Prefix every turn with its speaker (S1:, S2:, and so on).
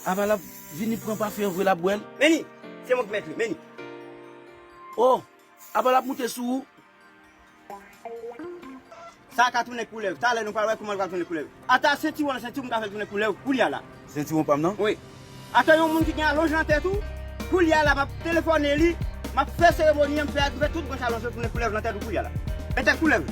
S1: Avant la vini prend pas faire la boîte.
S2: Meni, c'est moi qui mets lui, Meni.
S1: Oh, avant la monter sous.
S2: Ça a tourné couleur. T'as nous parler comment va tourner couleur. Attends, c'est tu on senti on va tourner couleur coulia là.
S1: C'est tu pas non?
S2: Oui. Attends, yon monde qui a allongé en tête tout. Coulia là, m'a téléphoné lui, m'a fait cérémonie, m'a fait tout bon allongé tourner couleur dans tête coulia là. Mettez couleur.